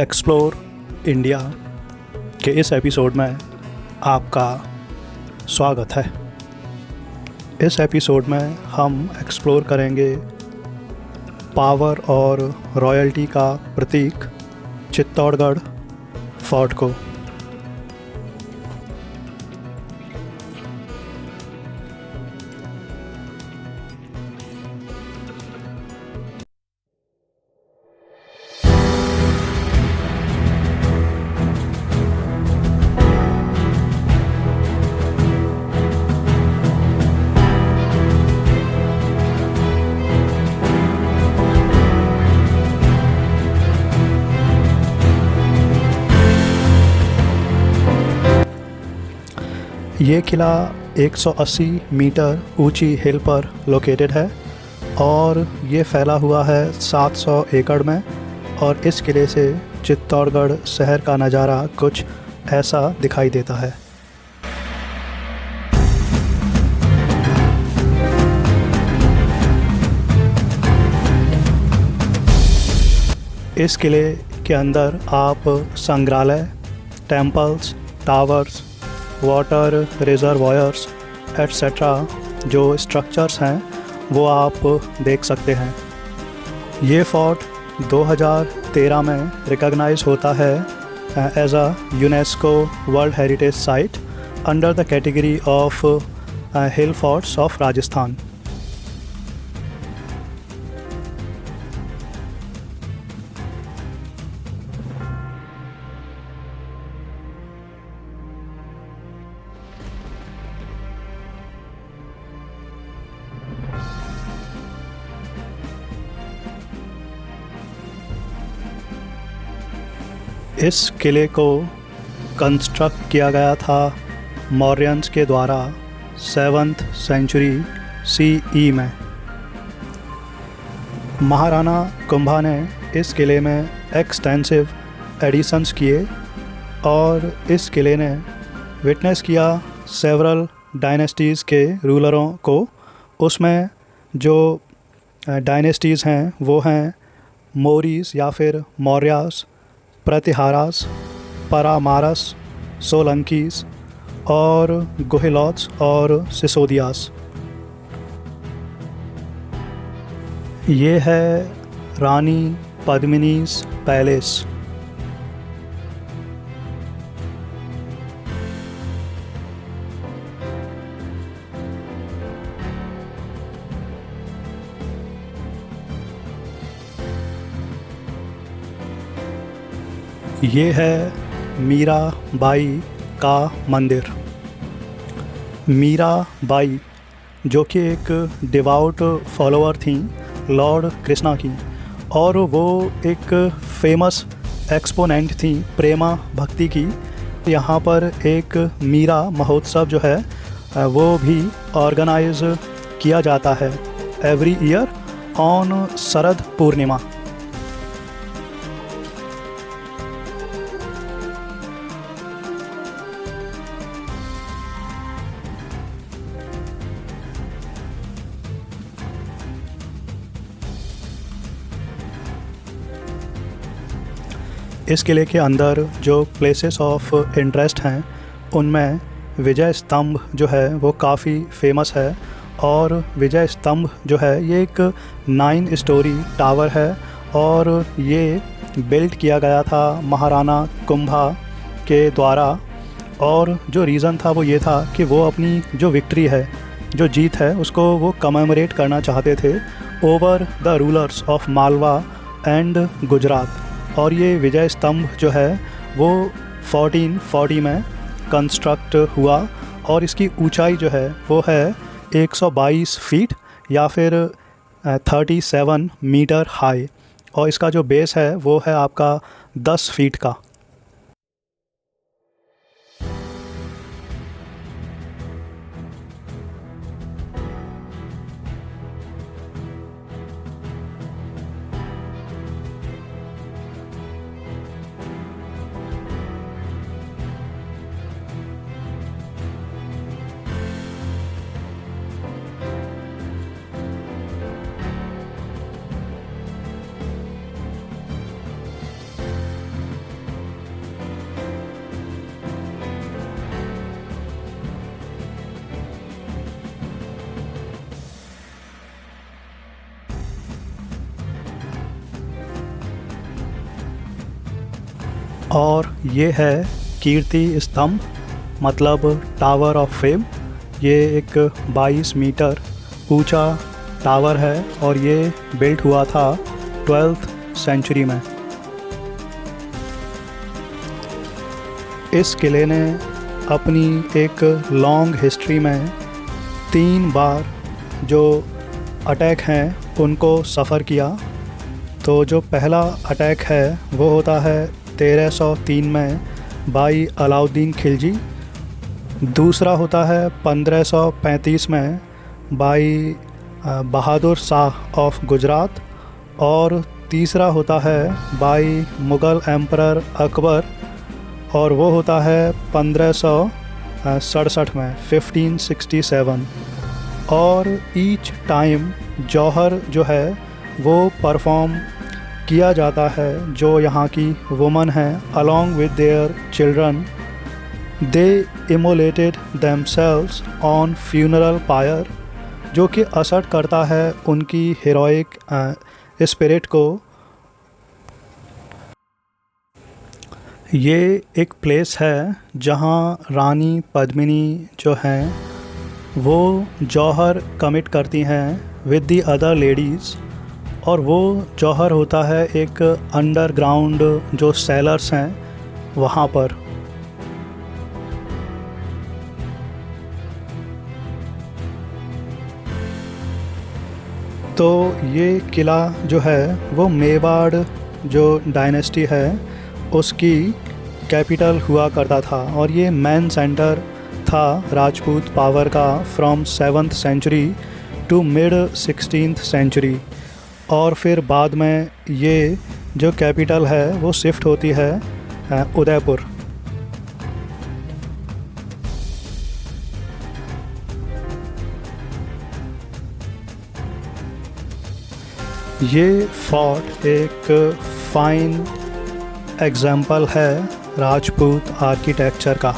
Explore India के इस episode में आपका स्वागत है। इस एपिसोड में हम एक्सप्लोर करेंगे पावर और रॉयल्टी का प्रतीक चित्तौड़गढ़ फोर्ट को। ये किला 180 मीटर ऊंची हिल पर लोकेटेड है और ये फैला हुआ है 700 एकड़ में। और इस किले से चित्तौड़गढ़ शहर का नज़ारा कुछ ऐसा दिखाई देता है। इस किले के अंदर आप संग्रहालय, temples, towers, water reservoirs etcetera जो स्ट्रक्चर्स हैं वो आप देख सकते हैं। ये फोर्ट 2013 में रिकॉग्नाइज होता है as a UNESCO world heritage site under the category of hill forts of Rajasthan. इस किले को कंस्ट्रक्ट किया गया था मौर्यंस के द्वारा 7th सेंचुरी CE में। महाराणा कुंभा ने इस किले में एक्सटेंसिव एडिशंस किए और इस किले ने विटनेस किया सेवरल डायनेस्टीज़ के रूलरों को। उसमें जो डायनेस्टीज़ हैं वो हैं मौर्यस या फिर मौर्यास, प्रतिहारास, परामारस, सोलंकीस और गुहिलोत्स और सिसोदियास। ये है रानी पद्मिनीस पैलेस। ये है मीरा बाई का मंदिर। मीरा बाई जो कि एक डिवाउट फॉलोअर थी लॉर्ड कृष्णा की, और वो एक फेमस एक्सपोनेंट थी प्रेमा भक्ति की। यहाँ पर एक मीरा महोत्सव जो है वो भी ऑर्गेनाइज किया जाता है every year on Sharad Purnima. इस किले के अंदर जो प्लेसेस ऑफ इंटरेस्ट हैं उनमें विजय स्तंभ जो है वो काफ़ी फेमस है। और विजय स्तंभ जो है ये एक 9 स्टोरी टावर है और ये बिल्ड किया गया था महाराणा कुंभा के द्वारा। और जो रीज़न था वो ये था कि वो अपनी जो विक्ट्री है, जो जीत है, उसको वो कमेमोरेट करना चाहते थे over the rulers of Malwa and Gujarat. और ये विजय स्तंभ जो है वो 1440 में कंस्ट्रक्ट हुआ और इसकी ऊंचाई जो है वो है 122 फीट या फिर 37 मीटर हाई, और इसका जो बेस है वो है आपका 10 फीट का। और ये है कीर्ति स्तंभ, मतलब टावर ऑफ फेम। ये एक 22 मीटर ऊंचा टावर है और ये बिल्ट हुआ था 12th सेंचुरी में। इस किले ने अपनी एक लॉन्ग हिस्ट्री में 3 बार जो अटैक हैं उनको सफ़र किया। तो जो पहला अटैक है वो होता है 1303 में बाई अलाउद्दीन खिलजी। दूसरा होता है 1535 में बाई बहादुर शाह ऑफ गुजरात। और तीसरा होता है बाई मुग़ल एम्परर अकबर, और वो होता है 1567 में 1567। और ईच टाइम जौहर जो है वो परफॉर्म किया जाता है जो यहाँ की वुमन हैं along with their children. They immolated themselves on funeral pyre, जो कि असर्ट करता है उनकी हीरोइक स्पिरिट को। ये एक प्लेस है जहाँ रानी पद्मिनी जो हैं वो जौहर कमिट करती हैं विद दी अदर लेडीज़। और वो जौहर होता है एक अंडरग्राउंड जो सेलर्स हैं वहाँ पर। तो ये किला जो है वो मेवाड़ जो डायनेस्टी है उसकी कैपिटल हुआ करता था, और ये मेन सेंटर था राजपूत पावर का from 7th century to mid 16th century. और फिर बाद में ये जो कैपिटल है वो शिफ्ट होती है उदयपुर। ये फोर्ट एक फाइन एग्जाम्पल है राजपूत आर्किटेक्चर का।